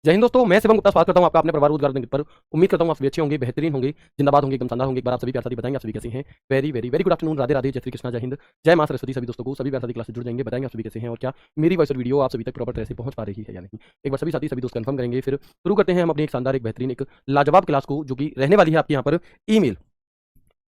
जय हिंद दोस्तों, मैं शिवम गुप्ता स्वागत करता हूं आपका अपने परिवार रोजगार के पर। उम्मीद करता हूं आप सभी अच्छे होंगे, बेहतरीन होंगे, जिंदाबाद होंगे, एकदम शानदार होंगे। एक बार आप सभी प्यार साथी बताएंगे आप सभी कैसे हैं। Very very very good afternoon, Radhe Radhe, जय श्री कृष्णा, जय हिंद, जय मां सरस्वती। सभी दोस्तों को सभी प्यार साथी क्लास से जुड़ जाएंगे, बताएंगे आप सभी कैसे हैं और क्या मेरी वॉइस और वीडियो आप सभी तक प्रॉपर तरह से पहुंच पा रही है या नहीं। एक बार सभी साथी सभी दोस्त कंफर्म करेंगे, फिर शुरू करते हैं हम अपनी एक शानदार एक बेहतरीन एक लाजवाब क्लास को, जो कि रहने वाली है आपके यहाँ पर ईमेल,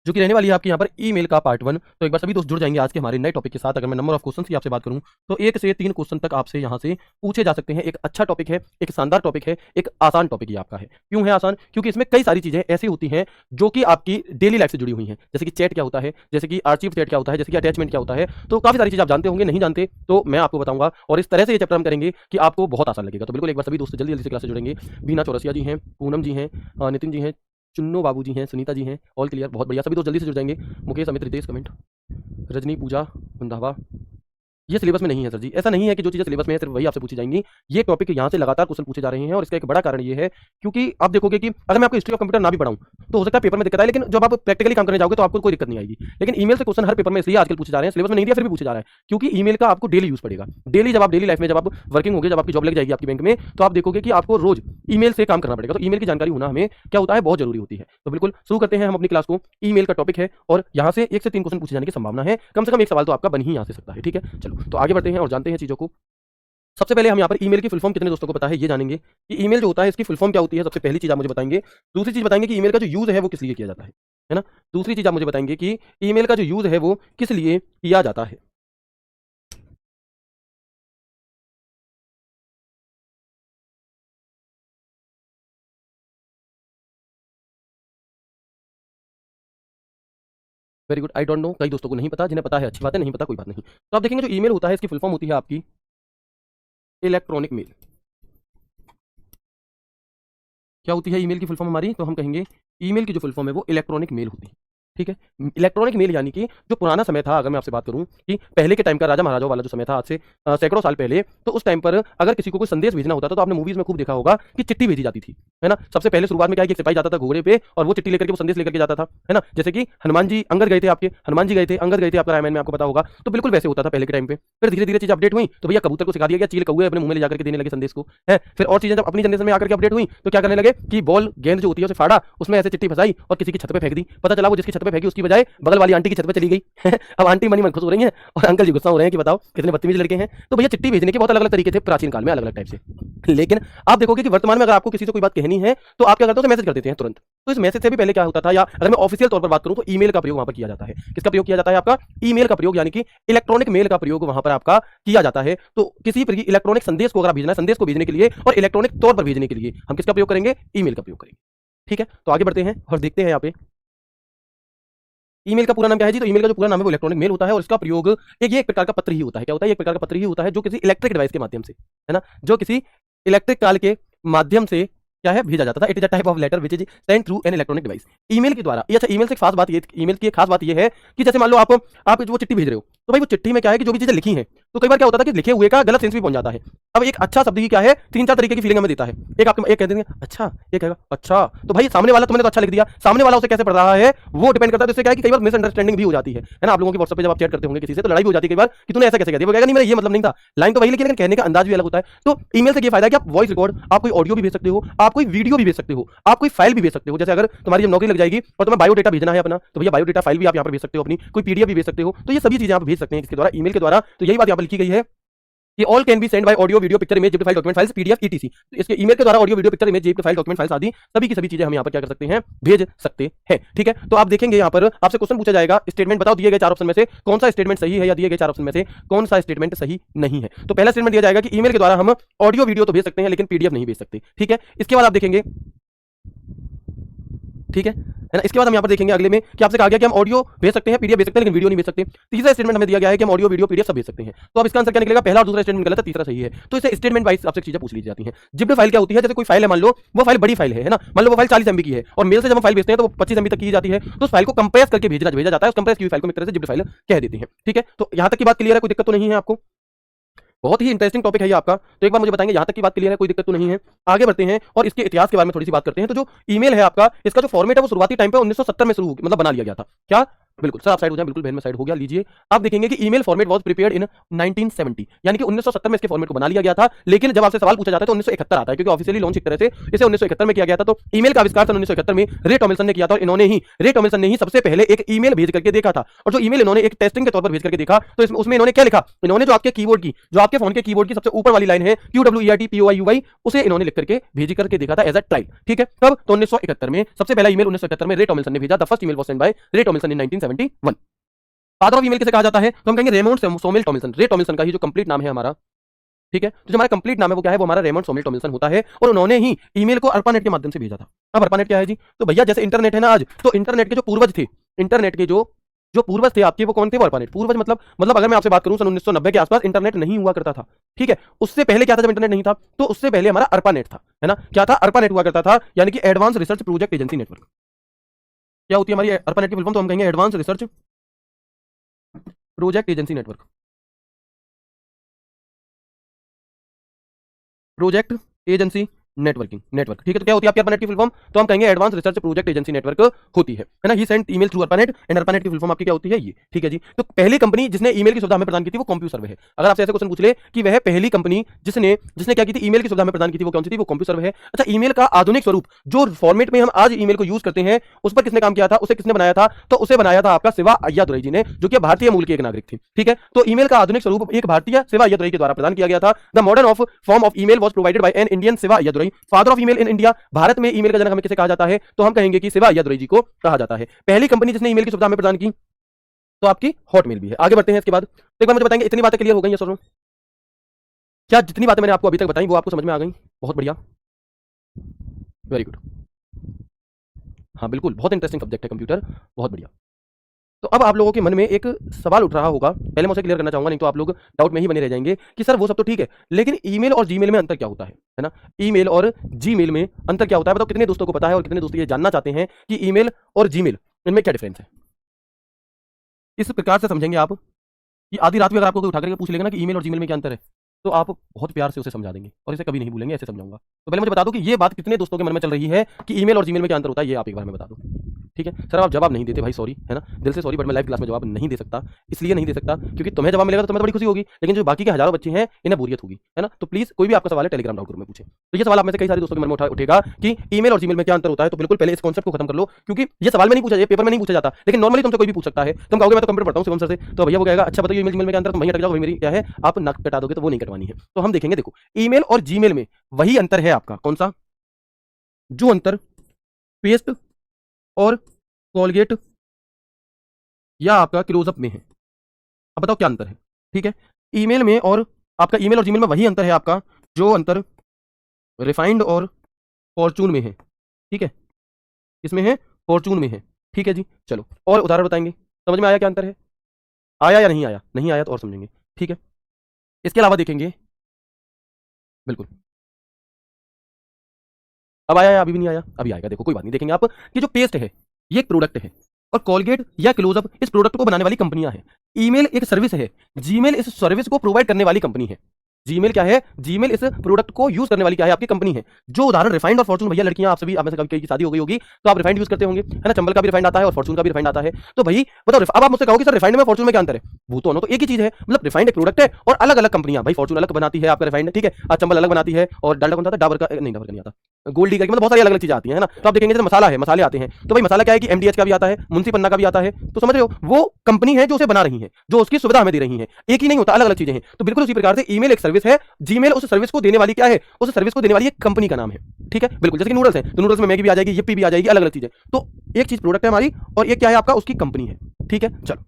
जो कि रहने वाली है आपके यहाँ पर ईमेल का पार्ट 1। तो एक बार सभी दोस्त जुड़ जाएंगे आज के हमारे नए टॉपिक के साथ। अगर मैं नंबर ऑफ क्वेश्चन की आपसे बात करूं तो 1 से 3 क्वेश्चन तक आपसे यहाँ से पूछे जा सकते हैं। एक अच्छा टॉपिक है, एक शानदार टॉपिक है, एक आसान टॉपिक ये आपका है। क्यों है आसान? क्योंकि इसमें कई सारी चीजें ऐसी होती हैं जो कि आपकी डेली लाइफ से जुड़ी हुई हैं, जैसे कि चैट क्या होता है, जैसे कि आर्चिव चैट क्या होता है, जैसे कि अटैचमेंट क्या होता है। तो काफी सारी चीजें आप जानते होंगे, नहीं जानते तो मैं आपको बताऊंगा और इस तरह से ये चैप्टर हम करेंगे कि आपको बहुत आसान लगेगा। तो बिल्कुल एक बार सभी दोस्त जल्दी जल्दी से क्लास से जुड़ेंगे। बीना चौरसिया जी हैं, पूनम जी हैं, नितिन जी हैं, चुन्नू बाबू जी हैं, सुनीता जी हैं, ऑल क्लियर, बहुत बढ़िया। सभी दोस्त जल्दी से जुड़ जाएंगे। मुकेश, अमित, रितेश, कमेंट, रजनी, पूजा, कुंदावा। ये सिलेबस में नहीं है सर जी, ऐसा नहीं है कि जो चीज़ें सिलेबस में है सिर्फ वही आपसे पूछी जाएंगी। ये टॉपिक यहाँ से लगातार क्वेश्चन पूछे जा रहे हैं और इसका एक बड़ा कारण ये है क्योंकि आप देखोगे कि अगर मैं आपको हिस्ट्री ऑफ कंप्यूटर ना भी पढ़ाऊं तो हो सकता है पेपर में दिक्कत आए, लेकिन जब आप प्रैक्टिकली काम करने जाओगे तो आपको कोई दिक्कत नहीं आएगी। लेकिन ईमेल से क्वेश्चन हर पेपर में इसलिए आजकल पूछे जा रहे हैं, सिलेबस में नहीं दिया फिर भी पूछे जा रहा है, क्योंकि ईमेल का आपको डेली यूज पड़ेगा। डेली जब आप डेली लाइफ में जब आप वर्किंग होगे, जब आपकी जॉब लग जाएगी आपकी बैंक में, तो आप देखोगे कि आपको रोज ईमेल से काम करना पड़ेगा। तो ईमेल की जानकारी होना हमें क्या होता है, बहुत जरूरी होती है। तो बिल्कुल शुरू करते हैं हम अपनी क्लास को। ईमेल का टॉपिक है और यहाँ से 1 से 3 क्वेश्चन पूछे जाने की संभावना है, कम से कम एक सवाल तो आपका बन ही यहाँ से सकता है। ठीक है, चलो तो आगे बढ़ते हैं और जानते हैं चीजों को। सबसे पहले हम यहाँ पर ईमेल की फुल फॉर्म कितने दोस्तों को पता है ये जानेंगे कि ईमेल जो होता है इसकी फुल फॉर्म क्या होती है। सबसे पहली चीज आप मुझे बताएंगे। दूसरी चीज बताएंगे कि ईमेल का जो यूज है वो किस लिए किया जाता है ना। दूसरी चीज आप मुझे बताएंगे कि ईमेल का जो यूज है वो किस लिए किया जाता है। Very good, I don't know, कई दोस्तों को नहीं पता, जिन्हें पता है अच्छी बात है, नहीं पता कोई बात नहीं। तो आप देखेंगे जो ईमेल होता है इसकी फुल फॉर्म होती है आपकी इलेक्ट्रॉनिक मेल। क्या होती है ईमेल की फुल फॉर्म हमारी? तो हम कहेंगे ईमेल की जो फुल फॉर्म है वो इलेक्ट्रॉनिक मेल होती है। ठीक है, इलेक्ट्रॉनिक मेल यानी कि जो पुराना समय था, अगर मैं आपसे बात करूं कि पहले के टाइम का राजा महाराजाओं वाला जो समय था, आज से सैकड़ों साल पहले, तो उस टाइम पर अगर किसी को कोई संदेश भेजना होता था तो आपने मूवीज में खूब देखा होगा कि चिट्ठी भेजी जाती थी, है ना। सबसे पहले शुरुआत में क्या है कि एक सिपाही जाता था घोड़े पे और वो चिट्ठी लेकर के वो संदेश लेकर के जाता था, है ना। जैसे कि हनुमान जी अंगद गए थे, आपके हनुमान जी गए थे, अंगद गए थे आपका रामायण में, आपको पता होगा। तो बिल्कुल वैसे होता था पहले के टाइम पे। फिर धीरे धीरे चीज अपडेट हुई तो भैया कबूतर को सिखा दिया गया, चील कौए अपने मुंह में ले जाकर के देने लगे संदेश को, है। फिर और चीजें जब अपनी जनरेशन में आकर के अपडेट हुई तो क्या करने लगे कि बॉल गेंद जो होती है उसे फाड़ा, उसमें ऐसे चिट्ठी फंसाई और किसी की छत पे फेंक दी। पता चला वो जिसकी छत पे फेंकी उसकी बजाय बगल वाली आंटी की छत पे चली गई। अब आंटी मनी मन खुश हो रही है और अंकल जी गुस्सा हो रहे हैं कि बताओ कितने बदतमीज लड़के हैं। तो भैया चिट्ठी भेजने के बहुत अलग अलग तरीके थे प्राचीन काल में, अलग अलग टाइप से। लेकिन आप देखोगे कि वर्तमान में अगर आपको किसी से कोई बात कहनी है तो आप क्या करते हो, तो मैसेज कर देते हैं तुरंत। तो इस मैसेज से भी पहले क्या होता था, या अगर मैं ऑफिशियल तौर पर बात करूं तो ईमेल का प्रयोग वहां पर किया जाता है। किसका प्रयोग किया जाता है? आपका ईमेल का प्रयोग, यानी कि इलेक्ट्रॉनिक मेल का प्रयोग वहां पर आपका किया जाता है। तो किसी इलेक्ट्रॉनिक संदेश को अगर भेजना है, संदेश को भेजने के लिए और इलेक्ट्रॉनिक तौर पर भेजने के लिए हम किसका प्रयोग करेंगे? ईमेल का प्रयोग करेंगे। ठीक है, तो आगे बढ़ते हैं और देखते हैं यहाँ पे ईमेल का पूरा नाम क्या है जी। तो ईमेल का जो पूरा नाम है वो इलेक्ट्रॉनिक मेल होता है और इसका प्रयोग एक प्रकार का पत्र ही होता है। क्या होता है? एक प्रकार का पत्र ही होता है जो किसी इलेक्ट्रिक डिवाइस के माध्यम से, है ना, जो किसी इलेक्ट्रिक काल के माध्यम से क्या है भेजा जाता था। It is a type of letter which is sent through an electronic device. Email के द्वारा। अच्छा, ईमेल से एक खास बात ये, ईमेल की एक खास बात ये है कि जैसे मान लो आप जो चिट्ठी भेज रहे हो तो भाई वो चिट्ठी में क्या है कि जो भी चीजें लिखी हैं तो कई बार क्या होता था कि लिखे हुए का गलत सेंस भी पहुंच जाता है। अब एक अच्छा शब्द ही क्या है, 3-4 तरीके की फीलिंग हमें देता है। एक आपके एक कह देंगे अच्छा, एक कहेगा अच्छा, तो भाई सामने वाला तुमने तो अच्छा लिख दिया, सामने वाला उसे कैसे पढ़ रहा है वो डिपेंड करता है। तो इससे क्या है कि कई बार मिसअंडरस्टैंडिंग भी हो जाती है ना। आप लोगों की व्हाट्सएप पे जब आप चैट करते होंगे किसी से तो लड़ाई भी हो जाती है कई बार कि तूने ऐसा कैसे कह दिया, वो कहेगा नहीं मेरा ये मतलब नहीं था, लाइन तो वही लिखी लेकिन कहने का अंदाज भी अलग होता है। तो ईमेल से ये फायदा है कि आप वॉइस रिकॉर्ड, आप कोई ऑडियो भी भेज सकते हो, आप कोई वीडियो भी भेज सकते हो, आप कोई फाइल भी भेज सकते हो। जैसे अगर तुम्हारी जब नौकरी लग जाएगी और तुम्हें बायोडेटा भेजना है अपना, तो भैया बायोडेटा फाइल भी आप यहाँ पर भेज सकते हो, अपनी कोई पीडीएफ भी भेज सकते हो। तो ये सभी चीजें आप भेज सकते हैं इसके द्वारा, ईमेल के द्वारा। तो यही बात यहाँ पर लिखी गई है कि all can be send by audio video picture image zip file document files PDF ETC. तो इसके ईमेल के द्वारा audio video picture image zip file document files आदि सभी की सभी चीजें हम यहाँ पर क्या कर सकते हैं, भेज सकते हैं। ठीक है, तो आप देखेंगे यहाँ पर आपसे क्वेश्चन पूछा जाएगा, स्टेटमेंट बताओ दिए गए 4 ऑप्शन में से कौन सा स्टेटमेंट सही है या दिए गए 4 ऑप्शन में से कौन सा स्टेटमेंट सही नहीं है। तो पहला स्टेटमेंट दिया जाएगा कि ईमेल के द्वारा हम ऑडियो वीडियो तो भेज सकते हैं लेकिन पीडीएफ नहीं भेज सकते। ठीक है, इसके बाद आप देखेंगे, ठीक है ना। इसके बाद हम यहाँ पर देखेंगे अगले में कि आपसे कहा गया कि हम ऑडियो भेज सकते हैं, पीडीएफ भेज सकते हैं लेकिन वीडियो नहीं भेज सकते। तीसरा स्टेटमेंट हमें दिया गया है कि हम ऑडियो वीडियो पीडीएफ सब भेज सकते हैं। तो अब इसका आंसर क्या निकलेगा? पहला और दूसरा स्टेटमेंट गलत है, तीसरा सही है। तो इसे स्टेटमेंट वाइज आपसे चीजें पूछ ली जाती हैं। जिप्ड फाइल क्या होती है? जैसे कोई फाइल है, मान लो वो फाइल बड़ी फाइल है ना, मान लो वो फाइल 40 MB की है और मेल से जब हम फाइल भेजते हैं तो वो 25 MB तक की जाती है। तो उस फाइल को कंप्रेस करके भेजा जाता है। उस कंप्रेस की फाइल को एक तरह से जिप्ड फाइल कह देते हैं। ठीक है, तो यहाँ तक की बात क्लियर है, कोई दिक्कत तो नहीं है आपको? बहुत ही इंटरेस्टिंग टॉपिक है ये आपका। तो एक बार मुझे बताएंगे यहाँ तक की बात क्लियर है, कोई दिक्कत तो नहीं है? आगे बढ़ते हैं और इसके इतिहास के बारे में थोड़ी सी बात करते हैं। तो जो ईमेल है आपका, इसका जो फॉर्मेट है वो शुरुआती टाइम पे 1970 में शुरू मतलब बना लिया गया था। क्या बिल्कुल सर, आप साइड हो जाए, बिल्कुल बहन में साइड हो गया। लीजिए आप देखेंगे कि email format was prepared in 1970, यानी कि 1970 में इसके फॉर्मेट को बना लिया गया था। लेकिन जब आपसे सवाल पूछा जाता है तो 1971 आता है, क्योंकि ऑफिशियली लॉन्च एक तरह से इसे 1971 में किया गया था। तो ईमेल का आविष्कार सन 1971 में रे टॉमिल्सन ने किया था, और इन्होंने ही रे टॉमिल्सन ने ही सबसे पहले एक ईमेल भेज करके देखा था। और जो ईमेल इन्होंने एक टेस्टिंग के तौर पर भेज करके देखा, तो उसमें इन्होंने क्या लिखा, इन्होंने जो आपके कीबोर्ड की, जो आपके फोन के कीबोर्ड की सबसे ऊपर वाली लाइन है QWERTPOIUI, उसे इन्होंने लिख करके भेज करके देखा था एज अ ट्रायल। ठीक है, तब तो 1971 में सबसे पहला ईमेल 1971 में रे टॉमिल्सन ने भेजा। The first email was sent by Ray Tomlinson in 1971। Father of email किसे कहा जाता है, तो हम कहेंगे रेमोंड सोमेल टॉमिल्सन। रे टॉमिल्सन का ही जो कंप्लीट नाम है हमारा, ठीक है, तो जो हमारा कंप्लीट नाम है वो क्या है, वो हमारा रेमोंड सोमेल टॉमिल्सन होता है। और उन्होंने ही ईमेल को अर्पानेट के माध्यम से भेजा था। अब अर्पानेट क्या है जी, तो भैया जैसे इंटरनेट है ना आज, तो इंटरनेट के जो पूर्वज थे, इंटरनेट के जो पूर्वज थे आपके, वो कौन थे, वो अर्पानेट। पूर्वज मतलब अगर मैं आपसे बात करूं सन 1990 के आसपास इंटरनेट नहीं हुआ करता था। ठीक है, उससे पहले क्या था, जब इंटरनेट नहीं था तो उससे पहले हमारा अर्पानेट था, है ना। क्या था, अर्पानेट हुआ करता था, यानी कि advance research project agency network. क्या होती है हमारी अर्पानेट की फुल फॉर्म, तो हम कहेंगे advance research project agency network. Project agency network, ठीक है। तो क्या होती है आपकी अर्पानेट की फुल फॉर्म, तो हम कहेंगे advance research project agency network होती है ना। He sent email through ARPANET, and ARPANET की फुल फॉर्म आपकी क्या होती है, ये, ठीक है जी। तो पहली कंपनी जिसने ईमेल की सुविधा हमें प्रदान की थी वो कॉम्प्यूसर्व है। अगर आपसे ऐसे क्वेश्चन पूछ ले कि वह पहली कंपनी जिसने क्या की थी, ईमेल की सुविधा हमें प्रदान की थी, वो कौन सी थी, वो कॉम्प्यूसर्व है। अच्छा, ईमेल का आधुनिक स्वरूप, जो फॉर्मेट में हम आज ईमेल को यूज करते हैं, उस पर किसने काम किया था, उसे किसने बनाया था, तो उसे बनाया था आपका शिवा अय्यादुरई जी ने, जो कि भारतीय मूल के एक नागरिक थे। ठीक है, तो ईमेल का आधुनिक स्वरूप एक भारतीय शिवा अय्यादुरई के द्वारा प्रदान किया गया था। The modern form of email was provided by an Indian Shiva Ayyadurai, father of email in India. Bharat में ईमेल का जनक हमें किसे कहा जाता है, तो हम कहेंगे कि शिवा अय्यादुरई जी को कहा जाता है। पहली कंपनी जिसने ईमेल की सुविधा हमें प्रदान की तो आपकी हॉटमेल भी है। आगे बढ़ते हैं इसके बाद, तो एक बार मुझे बताएंगे, इतनी बातें क्लियर हो गई है सर? क्या जितनी बातें मैंने आपको अभी तक बताई वो आपको समझ में आ गई? बहुत बढ़िया, वेरी गुड। हाँ बिल्कुल, बहुत इंटरेस्टिंग सब्जेक्ट है कंप्यूटर, बहुत बढ़िया। तो अब आप लोगों के मन में एक सवाल उठ रहा होगा, पहले मैं उसे क्लियर करना चाहूंगा, नहीं तो आप लोग डाउट में ही बने रह जाएंगे कि सर वो सब तो ठीक है, लेकिन ईमेल और जीमेल में अंतर क्या होता है ना। ईमेल और जीमेल में अंतर क्या होता है, बताओ कितने दोस्तों को पता है, और कितने दोस्त ये जानना चाहते हैं कि ईमेल और जीमेल इनमें क्या डिफरेंस है। इस प्रकार से समझेंगे आप कि आधी रात में अगर आपको कोई उठा करके पूछ लेगा ना कि ईमेल और जीमेल में क्या अंतर है, तो आप बहुत प्यार से उसे समझा देंगे और इसे कभी नहीं भूलेंगे, ऐसे समझाऊंगा। तो पहले मुझे बता दो कि ये बात कितने दोस्तों के मन में चल रही है कि ईमेल और जीमेल में क्या अंतर होता है, ये आप एक बार में बता दो। ठीक है सर, आप जवाब नहीं देते भाई, सॉरी, है ना, दिल से सॉरी, बट मैं लाइव क्लास में जवाब नहीं दे सकता। इसलिए नहीं दे सकता क्योंकि तुम्हें जवाब मिलेगा तो तुम्हें तो बड़ी खुशी होगी, लेकिन जो बाकी के हजारों बच्चे हैं इन्हें बोरियत होगी, है ना। तो प्लीज कोई भी आपका सवाल है टेलीग्राम डाउट ग्रुप में पूछे। तो ये सवाल आप में से कई सारे दोस्तों के मन में उठेगा कि ईमेल और जीमेल में क्या अंतर होता है, तो बिल्कुल पहले इस कॉन्सेप्ट को खत्म कर लो, क्योंकि ये सवाल में नहीं पूछा जाए, पेपर में नहीं पूछा जाता, लेकिन नॉर्मली तुमसे कोई भी पूछ सकता है। तुम कहोगे मैं तो कंप्यूटर पढ़ता हूं शिवम सर से, तो भैया वो कहेगा अच्छा बताइए ईमेल जीमेल में क्या अंतर, तो वहीं अटक जाओ, वही मेरी क्या है, आप नक कटा दोगे, तो वो नहीं कटवानी है। तो हम देखेंगे, देखो ईमेल और जीमेल में वही अंतर है आपका, कौन सा, जो अंतर पेस्ट और कॉलगेट या आपका क्लोजअप में है। अब बताओ क्या अंतर है। ठीक है, ईमेल में और आपका ईमेल और जीमेल में वही अंतर है आपका, जो अंतर रिफाइंड और फॉर्चून में है। ठीक है, इसमें है, फॉर्चून में है। ठीक है जी, चलो और उदाहरण बताएंगे, समझ में आया क्या अंतर है, आया या नहीं आया, नहीं आया तो और समझेंगे। ठीक है, इसके अलावा देखेंगे, बिल्कुल अब आया या अभी भी नहीं आया, अभी आएगा, देखो कोई बात नहीं, देखेंगे आप कि जो पेस्ट है ये एक प्रोडक्ट है, और कॉलगेट या क्लोजअप इस प्रोडक्ट को बनाने वाली कंपनियां हैं। ईमेल एक सर्विस है, जीमेल इस सर्विस को प्रोवाइड करने वाली कंपनी है। जीमेल क्या है, जीमेल इस प्रोडक्ट को यूज करने वाली क्या है, आपकी कंपनी है। जो उदाहरण रिफाइंड और फॉर्चून, भैया लड़कियां आप सभी, आप में से कभी की शादी हो गई होगी तो आप रिफाइंड यूज करते होंगे, है ना, चंबल का भी रिफाइंड आता है और फॉर्चून का भी रिफाइंड आता है। तो भाई बताओ, अब आप मुझसे कहोगे सर रिफाइंड में फॉर्चून में क्या अंतर है, वो तो एक ही चीज है, मतलब रिफाइंड एक प्रोडक्ट है और अलग अलग कंपनियां, भाई फॉर्चून अलग बनाती है आपका रिफाइंड, ठीक है, चंबल अलग बनाती है, और डालडा कौन सा था, डाबर का नहीं, डाबर का नहीं आता, गोल्डी का, मतलब बहुत सारी अलग अलग चीजें आती है ना। तो आप देखेंगे जैसे मसाला है, मसाले आते हैं, तो भाई मसाला क्या है कि एमडीएच का भी आता है, मुंशी पन्ना का भी आता है, तो समझ रहे हो, वो कंपनी है जो उसे बना रही है, जो उसकी सुविधा हमें दे रही है, एक ही नहीं होता, अलग अलग चीजें हैं। तो बिल्कुल उसी प्रकार से ईमेल एक सर्विस है, जीमेल उस सर्विस को देने वाली क्या है, उस सर्विस को देने वाली एक कंपनी का नाम है। ठीक है, बिल्कुल जैसे कि नूडल्स है, तो नूडल्स में मैगी भी आ जाएगी, यिप्पी भी आ जाएगी, अलग अलग चीजें। तो एक चीज प्रोडक्ट है हमारी और एक क्या है आपका, उसकी कंपनी है। ठीक है, चलो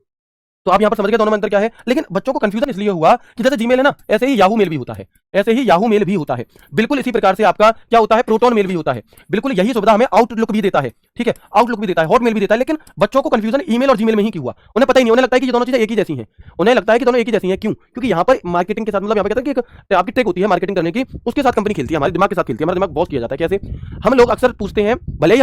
तो आप यहां पर समझ गए दोनों में अंतर क्या है। लेकिन बच्चों को कंफ्यूजन इसलिए हुआ कि जैसे जीमेल है ना, ऐसे ही याहू मेल भी होता है, ऐसे ही याहू मेल भी होता है। बिल्कुल इसी प्रकार से आपका क्या होता है, प्रोटॉन मेल भी होता है। बिल्कुल यही सुविधा हमें आउटलुक भी देता है। ठीक है, आउटलुक भी देता है, हॉटमेल भी देता है। लेकिन बच्चों को कंफ्यूजन ईमेल और जीमेल में ही क्यों हुआ, उन्हें पता ही नहीं, उन्हें लगता है कि ये दोनों चीजें एक ही जैसी हैं, उन्हें लगता है कि दोनों एक ही जैसी हैं। क्यों, क्योंकि यहाँ पर मार्केटिंग के साथ, मतलब यहाँ पर कहते हैं कि आपकी ट्रिक होती है मार्केटिंग करने की, उसके साथ कंपनी खेलती है, हमारे दिमाग के साथ खेलती है, हमारा दिमाग बॉस किया जाता है। कैसे, हम लोग अक्सर पूछते हैं, भले ही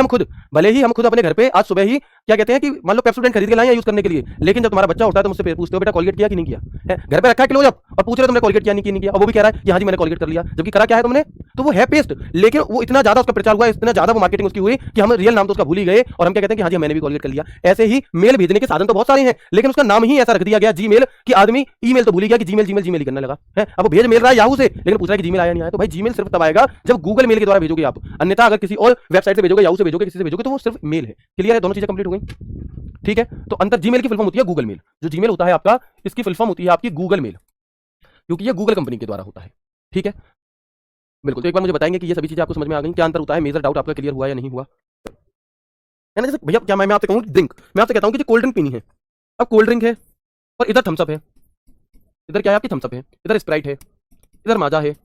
हम खुद अपने घर पे आज सुबह ही क्या कहते हैं कि मान लो पेप्सोडेंट खरीद के लाए यूज करने के लिए, लेकिन जब तुम्हारा बच्चा उठता है तो मुझसे पूछते हो बेटा कॉलगेट किया कि नहीं किया है, घर पे रखा है क्लोजअप और पूछ रहे तुमने कॉलगेट किया नहीं किया, और वो भी कह रहा है कि हाँ हाँ जी मैंने कॉलगेट कर लिया, जबकि करा क्या है तुमने, तो वो है पेस्ट, लेकिन वो इतना ज्यादा उसका प्रचार हुआ, इतना ज्यादा वो मार्केटिंग उसकी हुई कि हम रियल नाम तो उसका भूल ही गए और हम क्या कहते हैं कि हाँ जी मैंने भी कॉलगेट कर लिया। ऐसे ही मेल भेजने के साधन तो बहुत सारे हैं, लेकिन उसका नाम ही ऐसा रख दिया गया जीमेल कि आदमी ईमेल तो भूल ही गया कि जीमेल जीमेल जीमेल ही करने लगा है। अब वो भेज मेल रहा है याहू से, लेकिन पूछ रहा है कि जीमेल आया नहीं आया। तो भाई जीमेल सिर्फ तब आएगा जब गूगल मेल के द्वारा भेजोगे आप, अन्यथा अगर किसी और वेबसाइट से भेजोगे, याहू से भेजोगे, किसी से भेजोगे, तो वो सिर्फ मेल है। क्लियर है, दोनों चीजें कंप्लीट हो गई। ठीक है, तो अंतर जीमेल की फुल फॉर्म होती है गूगल मेल, जो जीमेल होता है आपका, इसकी फुल फॉर्म होती है आपकी गूगल मेल, क्योंकि ये गूगल कंपनी के द्वारा होता है। ठीक है, बिल्कुल। तो एक बार मुझे बताएंगे कि ये सभी चीजें आपको समझ में आ गई, क्या अंतर होता है, मेजर डाउट आपका क्लियर हुआ या नहीं हुआ है ना। जैसे भैया क्या मैं आपसे कहूँ ड्रिंक, मैं आपसे कहता हूँ कि कोल्ड ड्रिंक पीनी है, अब कोल्ड ड्रिंक है और इधर थम्सअप है, इधर क्या है आपकी थम्सअप है, इधर स्प्राइट है, इधर माजा है।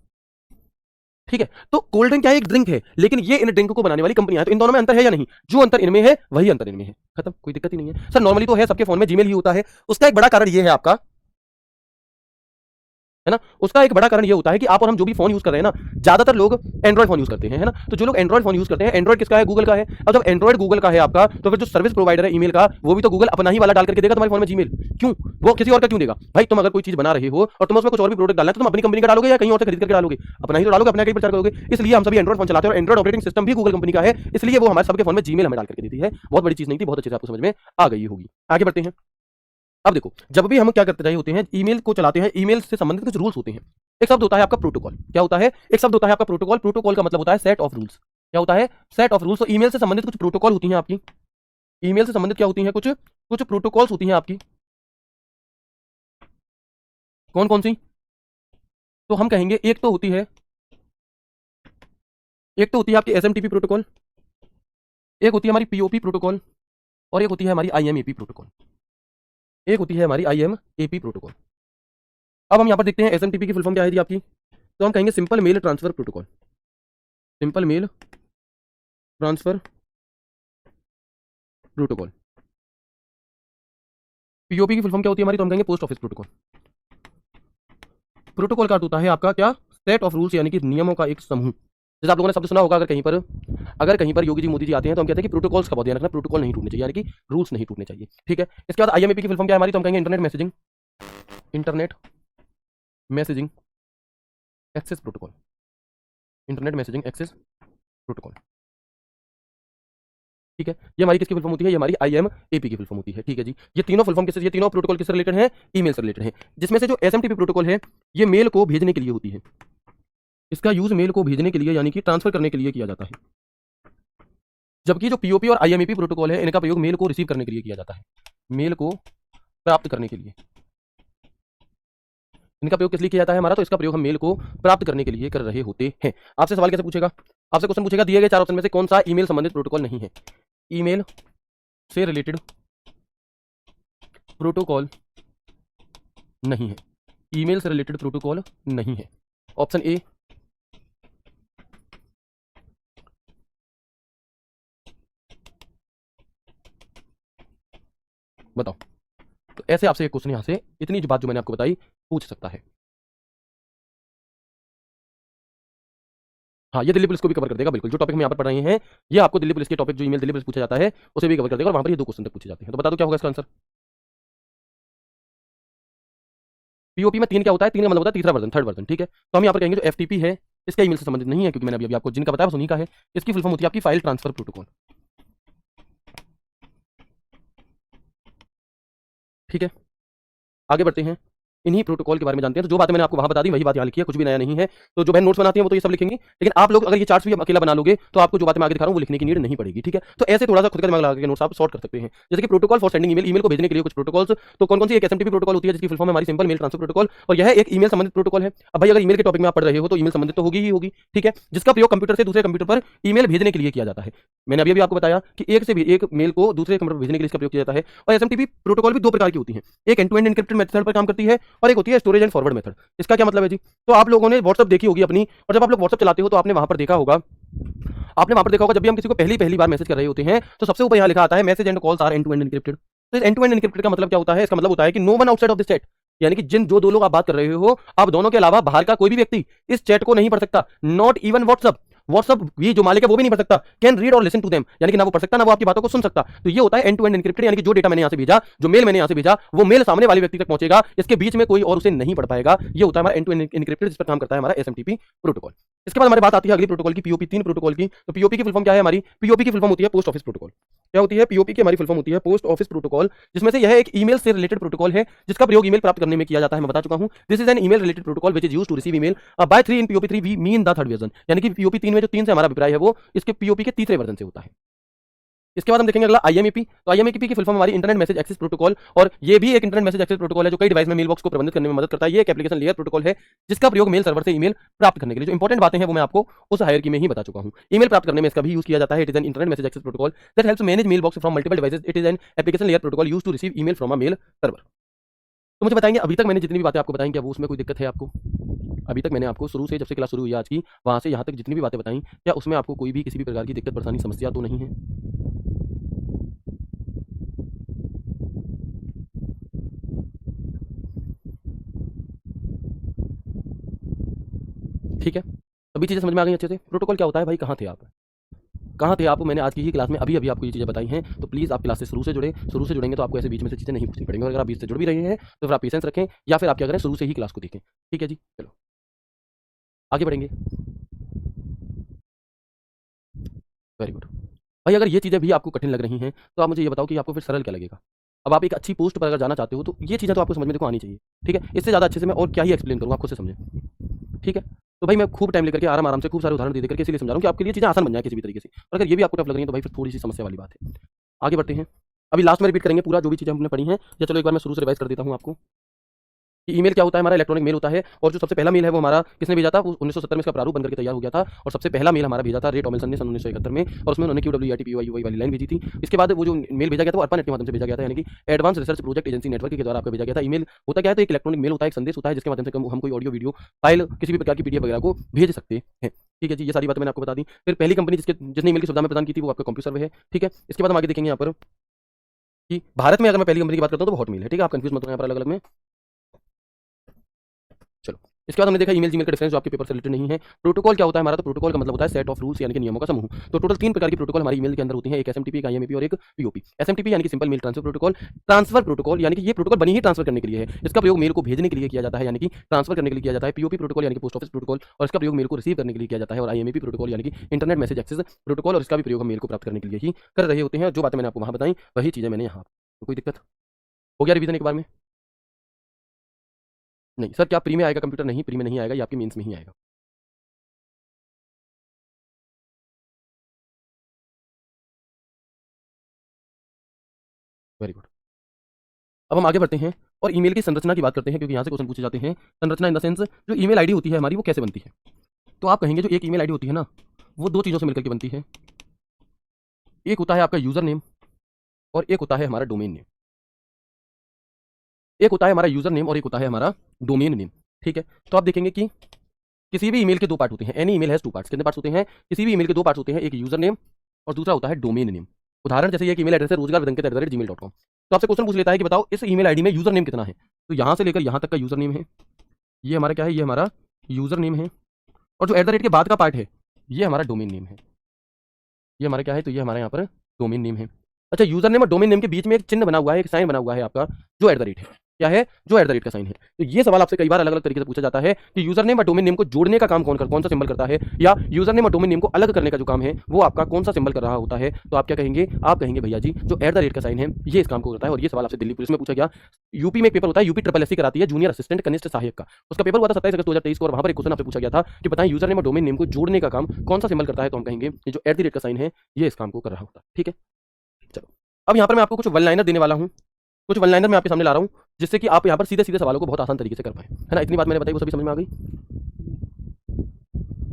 ठीक है, तो कोल्ड ड्रिंक क्या है, एक ड्रिंक है, लेकिन ये इन ड्रिंक को बनाने वाली कंपनी है। तो इन दोनों में अंतर है या नहीं, जो अंतर इनमें है वही अंतर इनमें है, खत्म, कोई दिक्कत ही नहीं है। सर नॉर्मली तो है, सबके फोन में जीमेल ही होता है, उसका एक बड़ा कारण ये है आपका, है ना, उसका एक बड़ा कारण ये होता है कि आप और हम जो भी फोन यूज कर रहे हैं ना, ज्यादातर लोग एंड्रॉइड फोन यूज करते हैं, है ना। तो जो लोग एंड्रॉइड फोन यूज करते हैं, एंड्रॉइड किसका है, गूगल का है। अब जब एंड्रॉइड गूगल का है आपका, तो फिर जो सर्विस प्रोवाइडर है ईमेल का, वो भी तो गूगल अपना ही वाला डाल करके देगा तुम्हारे फोन में जीमेल, क्यों, वो किसी और का क्यों देगा भाई। तुम अगर कोई चीज बना रहे हो और तुम उसमें कुछ और भी प्रोडक्ट डालना है, तो तुम अपनी कंपनी का डालोगे या कहीं और से खरीद करके डालोगे, अपना ही तो डालोगे, अपना ही प्रचार करोगे। इसलिए हम सभी एंड्रॉइड फोन चलाते हैं और एंड्रॉइड ऑपरेटिंग सिस्टम भी गूगल कंपनी का है, इसलिए वो हमारे सबके फोन में जीमेल हमें डाल करके देती है। बहुत बड़ी चीज नहीं थी, बहुत अच्छे से आपको समझ में आ गई होगी। आगे बढ़ते हैं। अब देखो, जब भी हम क्या करते रहे होते हैं, ईमेल को चलाते हैं, ईमेल से संबंधित कुछ रूल्स होते हैं। एक शब्द होता है आपका प्रोटोकॉल, क्या होता है, एक शब्द होता है आपका प्रोटोकॉल। प्रोटोकॉल का मतलब होता है सेट ऑफ रूल्स, क्या होता है, सेट ऑफ रूल्स। तो ईमेल से संबंधित कुछ प्रोटोकॉल होती हैं आपकी, ईमेल से संबंधित क्या होती हैं, कुछ कुछ प्रोटोकॉल्स होती हैं आपकी, कौन कौन सी, तो हम कहेंगे एक तो होती है, एक तो होती है आपकी एसएमटीपी प्रोटोकॉल, एक होती है हमारी पीओपी प्रोटोकॉल, और एक होती है हमारी आईएमएपी प्रोटोकॉल, एक होती है हमारी आईएमएपी प्रोटोकॉल। अब हम यहां पर देखते हैं एसएमटीपी की फुल फॉर्म क्या है जी आपकी, तो हम कहेंगे simple mail transfer protocol, simple mail transfer protocol. POP की फुल फॉर्म क्या होती है हमारी, तो हम कहेंगे पोस्ट ऑफिस प्रोटोकॉल। प्रोटोकॉल का अर्थ होता है आपका क्या, सेट ऑफ रूल्स, यानी कि नियमों का एक समूह। जैसे आप लोगों ने शब्द सुना होगा, अगर कहीं पर योगी जी मोदी जी आते हैं तो हम कहते हैं कि प्रोटोकॉल्स का बहुत ध्यान रखना, प्रोटोकॉल नहीं टूटने चाहिए, यानी कि रूल्स नहीं टूटने चाहिए। ठीक है, इसके बाद आईएमएपी की फुल फॉर्म क्या है हमारी, तो हम कहेंगे internet messaging, internet messaging access protocol, internet messaging access protocol. ठीक है, ये हमारी किसकी फुल फॉर्म होती है, ये हमारी आईएमएपी की फुल फॉर्म होती है। ठीक है जी, ये तीनों फुल फॉर्म किससे, ये तीनों प्रोटोकॉल किससे रिलेटेड है, ईमेल से रिलेटेड है। जिसमें से जो एसएमटीपी प्रोटोकॉल है, ये मेल को भेजने के लिए होती है, इसका यूज मेल को भेजने के लिए यानी कि ट्रांसफर करने के लिए किया जाता है। जबकि जो पीओपी और आईएमएपी प्रोटोकॉल है, इनका प्रयोग मेल को रिसीव करने के लिए किया जाता है, मेल को प्राप्त करने के लिए। इनका प्रयोग किस लिए किया जाता है हमारा, तो इसका प्रयोग हम मेल को प्राप्त करने के लिए कर रहे होते हैं। आपसे सवाल कैसे पूछेगा, आपसे क्वेश्चन पूछेगा, दिए गए चार ऑप्शन में से कौन सा ईमेल संबंधित प्रोटोकॉल नहीं है, ईमेल से रिलेटेड प्रोटोकॉल नहीं है, ईमेल से रिलेटेड प्रोटोकॉल नहीं है। ऑप्शन ए, बताओ। तो ऐसे आपसे एक क्वेश्चन यहां से इतनी जो बात जो मैंने आपको बताई पूछ सकता है। हाँ, ये दिल्ली पुलिस को भी कवर कर देगा, बिल्कुल। जो टॉपिक हम यहाँ पर पढ़ रहे हैं, ये आपको दिल्ली पुलिस के टॉपिक, जो ईमेल दिल्ली पुलिस पूछा जाता है, उसे भी कवर कर देगा, और वहां पर ये दो क्वेश्चन तक पूछे जाते हैं। तो बता दो क्या होगा इसका आंसर। पीओपी में तीन क्या होता है, तीन का मतलब होता है तीसरा वर्जन, थर्ड वर्जन। ठीक है, तो हम यहाँ पर कहेंगे जो एफटीपी है, इसका ईमेल से संबंधित नहीं है, क्योंकि मैंने अभी आपको जिनका बताया बस उन्हीं का है। इसकी फुल फॉर्म होती है आपकी फाइल ट्रांसफर प्रोटोकॉल। ठीक है, आगे बढ़ते हैं, इन्हीं प्रोटोकॉल के बारे में जानते हैं। तो जो बातें मैंने आपको वहां बता दी वही बात यहाँ लिखी है, कुछ भी नया नहीं है। तो जो बहन नोट्स बनाती है वो तो ये सब लिखेंगी, लेकिन आप लोग अगर ये चार्ट्स भी अकेला बना लोगे तो आपको जो बातें मैं आगे दिखा रहा हूँ वो लिखने की नीड नहीं पड़ेगी। ठीक है, तो ऐसे थोड़ा सा खुद का दिमाग लगा के नोट्स आप सॉर्ट कर सकते हैं। जैसे कि protocol for sending email, email को भेजने के लिए कुछ प्रोटोकॉल्स, तो कौन कौन सी, एक एसएमटीपी प्रोटोकॉल होती है जिसकी फुल फॉर्म है हमारी सिंपल मेल ट्रांसफर प्रोटोकॉल, और यह एक ईमेल संबंधित प्रोटोकॉल है। अब भाई अगर ईमेल के टॉपिक में आप पढ़ रहे हो तो ईमेल संबंधित तो होगी ही होगी। ठीक है, जिसका प्रयोग कंप्यूटर से दूसरे कंप्यूटर पर ईमेल भेजने के लिए किया जाता है। मैंने अभी आपको बताया कि एक से भी एक मेल को दूसरे कंप्यूटर पर भेजने के लिए इसका प्रयोग किया जाता है। और एसएमटीपी प्रोटोकॉल भी दो प्रकार की होती है, एक end to end encrypted method पर काम करती है, और एक होती है स्टोरेज एंड फॉरवर्ड मेथड। इसका क्या मतलब है जी, तो आप लोगों ने व्हाट्सएप देखी होगी अपनी, और जब आप लोग व्हाट्सएप चलाते हो तो आपने वहां पर देखा होगा, जब भी हम किसी को पहली बार मैसेज कर रहे होते हैं तो सबसे ऊपर यहाँ लिखा आता है message and calls are end to end encrypted. तो इस एंड टू एंड एन्क्रिप्टेड का मतलब क्या होता है, इसका मतलब होता है कि no one outside of this chat, यानी कि जिन जो दो लोग आप बात कर रहे हो, आप दोनों के अलावा बाहर का कोई भी व्यक्ति इस चैट को नहीं पढ़ सकता, नॉट इवन व्हाट्सएप। व्हाट्सअप ये जो मालिक है वो भी नहीं पढ़ सकता, कैन रीड और लिसन टू देम, यानी कि ना वो पढ़ सकता ना वो आपकी बातों को सुन सकता। तो ये होता है एंड टू एंड एनक्रिप्टेड, यानी कि जो डेटा मैंने यहां से भेजा, जो मेल मैंने यहां से भेजा, वो मेल सामने वाले व्यक्ति तक पहुंचेगा, इसके बीच में कोई और उसे नहीं पढ़ पाएगा। ये होता है हमारा एंड टू एंड एनक्रिप्टेड, जिस पर काम करता है हमारा एसएमटीपी प्रोटोकॉल। इसके बाद हमारी बात आती है अगली प्रोटोकॉल की, पीओपी 3 प्रोटोकॉल की। तो पीओपी की फुल फॉर्म क्या है हमारी? पीओपी की फुल फॉर्म होती है पोस्ट ऑफिस प्रोटोकॉल। क्या होती है? पीओपी की हमारी फुल फॉर्म होती है पोस्ट ऑफिस प्रोटोकॉल, जिसमें से यह एक ईमेल से रिलेटेड प्रोटोकॉल है, जिसका प्रयोग ईमेल प्राप्त करने में किया जाता है। मैं बता चुका हूं, this is an email related protocol which is used to receive email by 3 in POP 3 we mean the third version, यानी कि पीओपी 3 में जो 3 से हमारा अभिप्राय है वो इसके पीओपी के तीसरे वर्जन से होता है। इसके बाद हम देखेंगे अगला आईएमईपी। तो आईएमईपी की फुल फॉर्म हमारी इंटरनेट मैसेज एक्सेस प्रोटोकॉल, और ये भी एक इंटरनेट मैसेज एक्सेस प्रोटोकॉल है जो कई डिवाइस में मेल बॉक्स को प्रबंधित करने में मदद करता है। ये एक एप्लीकेशन लेयर प्रोटोकॉल है जिसका प्रयोग मेल सर्वर से ईमेल प्राप्त करने के लिए, जो इंपॉर्टेंट बातें हैं वो मैं आपको उस हायरार्की में ही बता चुका हूं। ईमेल प्राप्त करने में इसका भी यूज किया जाता है। It is an internet message access protocol that helps manage mail box from multiple devices. It is an application layer protocol used to receive email from a mail server. तो मुझे बताएंगे अभी तक मैंने जितनी भी बातें आपको बताई, क्या वो उसमें कोई दिक्कत है आपको? अभी तक मैंने आपको शुरू से, जब से क्लास शुरू हुई आज की, वहां से यहाँ तक जितनी भी बातें बताई, क्या उसमें आपको कोई भी किसी भी प्रकार की दिक्कत, परेशानी, समस्या तो नहीं है? ठीक है, सभी चीजें समझ में आ गई अच्छे से? प्रोटोकॉल क्या होता है भाई? कहाँ थे आप? कहाँ थे आप? मैंने आज की ही क्लास में अभी अभी आपको ये चीज़ें बताई हैं। तो प्लीज़ आप क्लास से शुरू से जुड़े, शुरू से जुड़ेंगे तो आपको ऐसे बीच में से चीज़ें नहीं पूछनी पड़ेंगी। और अगर आप बीच से जुड़ भी रहे हैं तो फिर आप पेशेंस रखें, या फिर आप क्या करें, शुरू से ही क्लास को देखें। ठीक है जी, चलो आगे बढ़ेंगे। Very good. भाई अगर ये चीज़ें भी आपको कठिन लग रही हैं तो आप मुझे ये बताओ कि आपको फिर सरल क्या लगेगा? अब आप एक अच्छी पोस्ट पर अगर जाना चाहते हो तो ये चीज़ें तो आपको समझ में देखो आनी चाहिए। ठीक है, इससे ज़्यादा अच्छे से मैं और क्या ही एक्सप्लेन करूँ, आप खुद से समझें। ठीक है, तो भाई मैं खूब टाइम लेकर के आराम आराम से खूब सारे उदाहरण दे करके इसलिए समझा रहा हूँ कि आपके लिए चीज़ें आसान बन जाए किसी भी तरीके से। और अगर ये भी आपको टफ लग रही है तो भाई फिर थोड़ी सी समस्या वाली बात है। आगे बढ़ते हैं। अभी लास्ट में रिपीट करेंगे पूरा जो भी चीज़ें हमने पढ़ी हैं, या चलो एक बार मैं शुरू से रिवाइज कर देता हूँ आपको कि ईमेल क्या होता है। हमारा इलेक्ट्रॉनिक मेल होता है, और जो सबसे पहला मेल है वो हमारा किसने भेजा था? 1970 में इसका प्रारूप बनकर के तैयार हो गया था, और सबसे पहला मेल हमारा भेजा था रे टॉमिल्सन ने सन 1971 में, और उसमें उन्होंने QWERTY वाली लाइन भेजी थी। इसके बाद वो जो मेल भेजा गया था वो ARPANET के माध्यम से भेजा गया था, यानी कि advance research project agency network के द्वारा आपको भेजा गया था। ईमेल होता क्या है? तो एक इलेक्ट्रॉनिक मेल होता है, एक संदेश होता है जिसके माध्यम से हम कोई ऑडियो, वीडियो फाइल, किसी भी प्रकार की PDF वगैरह को भेज सकते हैं। ठीक है जी, ये सारी बातें मैंने आपको बता दी। फिर पहली कंपनी जिसने ईमेल की सुविधा में प्रदान की थी वो आपका कॉम्प्यूसर्वे है। ठीक है, इसके बाद हम आगे देखेंगे यहाँ पर कि भारत में अगर मैं पहली कंपनी की बात करता हूँ तो हॉटमेल है। ठीक है, आप कंफ्यूज मत हो यहाँ पर अलग अलग में। चलो, इसके बाद हमने देखा ईमेल जीमेल का डिफरेंस जो आपके पेपर से रिलेटेड नहीं है। प्रोटोकॉल क्या होता है हमारा? तो प्रोटोकॉल का मतलब होता है सेट ऑफ रूल्स, यानी कि नियमों का समूह। तो टोटल 3 प्रकार की प्रोटोकॉल हमारी ईमेल के अंदर होती हैं, एक एसएमटीपी, एक आईएमईपी और एक पीओपी। एसएमटीपी यानी कि simple mail transfer protocol. Transfer protocol यानी कि ये प्रोटोकॉल बनी ही ट्रांसफर करने के लिए है, इसका प्रयोग मेल को भेजने के लिए किया जाता है, यानी कि ट्रांसफर करने के लिए किया जाता है। पीओपी प्रोटोकॉल यानी कि पोस्ट ऑफिस प्रोटोकॉल, और इसका प्रयोग मेल को रिसीव करने के लिए किया जाता है। और आईएमईपी प्रोटोकॉल यानी कि इंटरनेट मैसेज एक्सेस प्रोटोकॉल, और इसका भी प्रयोग हम मेल को प्राप्त करने के लिए ही कर रहे होते हैं। जो बातें मैंने आपको वहां बताई वही चीजें मैंने यहाँ। तो कोई दिक्कत हो गया रिवीजन एक बार में? नहीं सर, क्या प्री में आएगा कंप्यूटर? नहीं, प्री में नहीं आएगा, ये आपके मेंस में ही आएगा। Very good. अब हम आगे बढ़ते हैं और ईमेल की संरचना की बात करते हैं, क्योंकि यहाँ से क्वेश्चन पूछे जाते हैं। संरचना इन द सेंस, जो ईमेल आईडी होती है हमारी वो कैसे बनती है? तो आप कहेंगे जो एक ईमेल आईडी होती है ना, वो दो चीज़ों से मिलकर के बनती है। एक होता है आपका यूजर नेम, और एक होता है हमारा डोमेन नेम। एक होता है हमारा यूजर नेम और एक होता है हमारा डोमेन नेम। ठीक है, तो आप देखेंगे कि किसी भी ईमेल के दो पार्ट होते हैं। Any email has two parts. कितने पार्ट्स होते हैं? किसी भी ईमेल के दो पार्ट्स होते हैं, एक यूजर नेम और दूसरा होता है डोमेन नेम। उदाहरण जैसे ये ईमेल एड्रेस है रोजगार@gmail.com। तो आपसे क्वेश्चन पूछ लेता है कि बताओ इस ईमेल आईडी में यूजर नेम कितना है? तो यहाँ से लेकर यहाँ तक का यूजर नेम है, ये हमारा क्या है? ये हमारा यूजर नेम है। और जो @ के बाद का पार्ट है ये हमारा डोमेन नेम है। ये हमारा क्या है? तो ये हमारा यहाँ पर डोमेन नेम है। अच्छा, यूजर नेम और डोमेन नेम के बीच में एक चिन्ह बना हुआ है, एक साइन बना हुआ है आपका, जो @ है। क्या है? जो @ का साइन है। तो ये सवाल आपसे कई बार अलग अलग तरीके से पूछा जाता है कि यूजर नेम और डोमेन नेम को जोड़ने का काम कौन सा सिंबल करता है, या यूजर नेम और डोमेन नेम को अलग करने का जो काम है वो आपका कौन सा सिंबल कर रहा होता है? तो आप क्या कहेंगे? आप कहेंगे भैया जी जो @ का साइन है ये इस काम को करता है। और ये सवाल आपसे दिल्ली पुलिस में पूछा गया। यूपी में एक पेपर होता है, यूपी SSC कराती है, जूनियर असिस्टेंट कनिष्ठ सहायक का। उसका पेपर हुआ था 27 अगस्त 2023 को, और वहां पर एक क्वेश्चन आपसे पूछा गया था कि बताएं यूजर नेम और डोमेन नेम को जोड़ने का काम कौन सा सिंबल करता है? तो हम कहेंगे ये जो @ का साइन है ये इस काम को कर रहा होता है। ठीक है, चलो अब यहाँ पर मैं आपको कुछ वन लाइनर देने वाला हूँ। कुछ वन लाइनर मैं आपके सामने ला रहा हूँ, जिससे कि आप यहाँ पर सीधे सीधे सवालों को बहुत आसान तरीके से कर पाए, है ना? इतनी बात मैंने बताई वो सभी समझ में आ गई?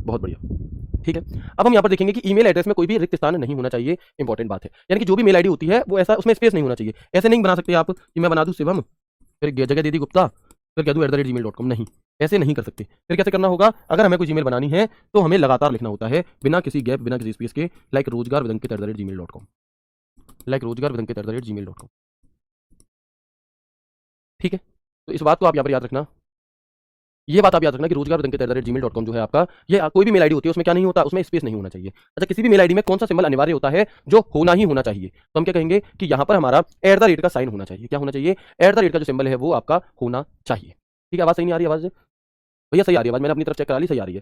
बहुत बढ़िया। ठीक है, अब हम यहाँ पर देखेंगे कि ईमेल एड्रेस में कोई भी रिक्त स्थान नहीं होना चाहिए। इंपॉर्टेंट बात है, यानी कि जो भी मेल आईडी होती है वो ऐसा उसमें स्पेस नहीं होना चाहिए। ऐसे नहीं बना सकते आप कि मैं बना दूं शिवम, फिर जगह दे दी गुप्ता, फिर कह दूं @gmail.com। नहीं, ऐसे नहीं कर सकते। फिर कैसे करना होगा? अगर हमें कोई ईमेल बनानी है तो हमें लगातार लिखना होता है, बिना किसी गैप, बिना किसी स्पेस के, लाइक रोजगार@gmail.com, लाइक रोजगार@gmail.com। ठीक है, तो इस बात को आप यहाँ पर याद रखना ये बात आप याद रखना कि rozgarvedinkit@gmail.com जो है आपका, ये कोई भी मेल आईडी होती है उसमें क्या नहीं होता, उसमें स्पेस नहीं होना चाहिए। अच्छा, किसी भी मेल आईडी में कौन सा सिंबल अनिवार्य होता है, जो होना ही होना चाहिए, तो हम क्या कहेंगे कि यहाँ पर हमारा @ का साइन होना चाहिए। क्या होना चाहिए? @ का जो सिंबल है वो आपका होना चाहिए। ठीक है, आवाज सही नहीं आ रही? आवाज भैया सही आ रही है आवाज, मैंने अपनी तरफ चेक करा ली, सही आ रही है।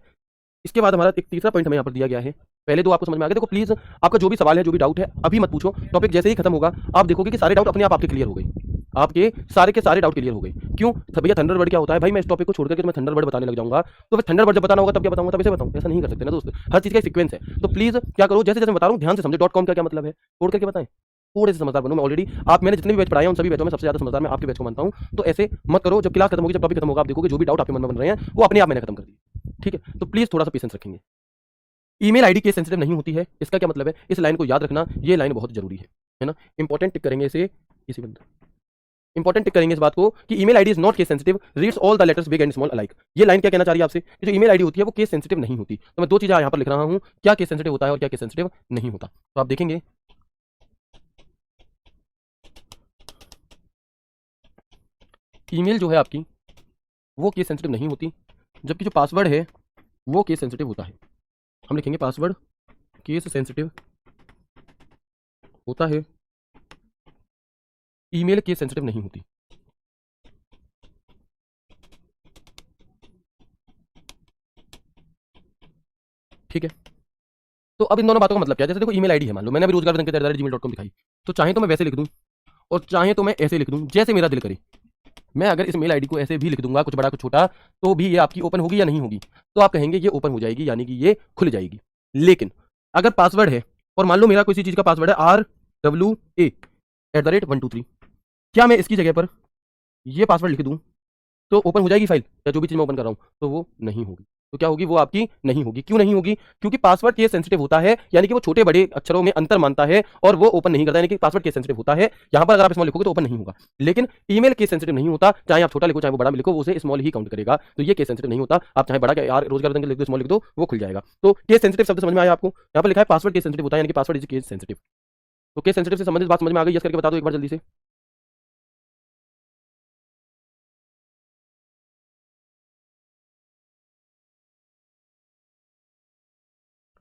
इसके बाद हमारा एक तीसरा पॉइंट हमें यहाँ पर दिया गया है। पहले दो आपको समझ में आ गया। देखो प्लीज, आपका जो भी सवाल है, जो भी डाउट है, अभी मत पूछो। टॉपिक जैसे ही खत्म होगा आप देखोगे कि सारे डाउट अपने आप आपके क्लियर हो गए, आपके सारे के सारे डाउट क्लियर हो गए। क्यों? तो भैया थंडरबर्ड क्या होता है? भाई मैं इस टॉपिक को छोड़कर के मैं थंडरबर्ड बताने लग जाऊंगा, तो फिर थंडरबर्ड जब बताना होगा तब क्या बताऊंगा, तब इसे बताऊं? ऐसा नहीं कर सकते ना दोस्त, हर चीज का सीक्वेंस है। तो प्लीज क्या करो, जैसे जैसे मैं बता रहा हूँ ध्यान से समझो। .com का क्या मतलब है, छोड़ करके बताएं। थोड़े से समझदार बनो। मैं ऑलरेडी मैंने जितने भी बैच पढ़ाए हैं उन सभी बैचों में सबसे ज्यादा समझदार मैं आपके बैच को मानता हूं। तो ऐसे मत करो, जब क्लास खत्म होगी, जब टॉपिक खत्म होगा, आप देखोगे जो भी डाउट आपके मन में बन रहे हैं वो अपने आप मैंने खत्म कर दिए। ठीक है, तो प्लीज थोड़ा सा पेशेंस रखेंगे। ईमेल आईडी केस सेंसिटिव नहीं होती है, इसका क्या मतलब है? इस लाइन को याद रखना, ये लाइन बहुत जरूरी है ना। इंपॉर्टेंट टिक करेंगे इसे, इसी बंद इंपॉर्टेंट टिक करेंगे इस बात को कि email ID is not case sensitive, reads all the letters big and small alike. ये लाइन क्या कहना चाह रही है आपसे? कि जो ईमेल आईडी होती है वो केस सेंसिटिव नहीं होती। तो मैं दो चीजें यहां पर लिख रहा हूं, क्या केस सेंसिटिव होता है और क्या केस सेंसिटिव नहीं होता। तो आप देखेंगे ईमेल जो है आपकी वो केस सेंसिटिव नहीं होती, जबकि जो पासवर्ड है वो केस सेंसिटिव होता है। हम लिखेंगे पासवर्ड केस सेंसिटिव होता है, ईमेल केस सेंसिटिव नहीं होती। ठीक है, तो अब इन दोनों बातों का मतलब क्या है? जैसे देखो ईमेल आईडी है, मान लो मैंने अभी rozgarvedinkit@gmail.com दिखाई, तो चाहे तो मैं वैसे लिख दूं और चाहे तो मैं ऐसे लिख दूं, जैसे मेरा दिल करे। मैं अगर इस मेल आईडी को ऐसे भी लिख दूंगा, कुछ बड़ा कुछ छोटा, तो भी ये आपकी ओपन होगी या नहीं होगी? तो आप कहेंगे ये ओपन हो जाएगी, यानी कि ये खुल जाएगी। लेकिन अगर पासवर्ड है और मान लो मेरा किसी चीज का पासवर्ड है RWA@123, क्या मैं इसकी जगह पर ये पासवर्ड लिख दूं तो ओपन हो जाएगी फाइल, या जो भी चीज मैं ओपन कर रहा हूं? तो वो नहीं होगी। तो क्या होगी? वो आपकी नहीं होगी। क्यों नहीं होगी? क्योंकि पासवर्ड केस सेंसिटिव होता है, यानी कि वो छोटे बड़े अक्षरों में अंतर मानता है और वो ओपन नहीं करता, यानी कि पासवर्ड केस सेंसिटिव होता है। यहां पर अगर आप स्मॉल लिखोगे तो ओपन नहीं होगा। लेकिन ईमेल केस सेंसिटिव नहीं होता, चाहे आप छोटा लिखो चाहे वो बड़ा लिखो, वो उसे स्मॉल ही काउंट करेगा। तो ये केस सेंसिटिव नहीं होता। आप चाहे बड़ा क्या यार rozgarvedinkit लिख दो, स्मॉल लिख दो, वो खुल जाएगा। तो केस सेंसिटिव शब्द समझ में आया आपको? यहाँ पर लिखा है पासवर्ड केस सेंसिटिव होता है, यानी कि पासवर्ड इज केस सेंसिटिव। तो केस सेंसिटिव से संबंधित बात समझ में आ गई? यस करके बता दो एक बार जल्दी से।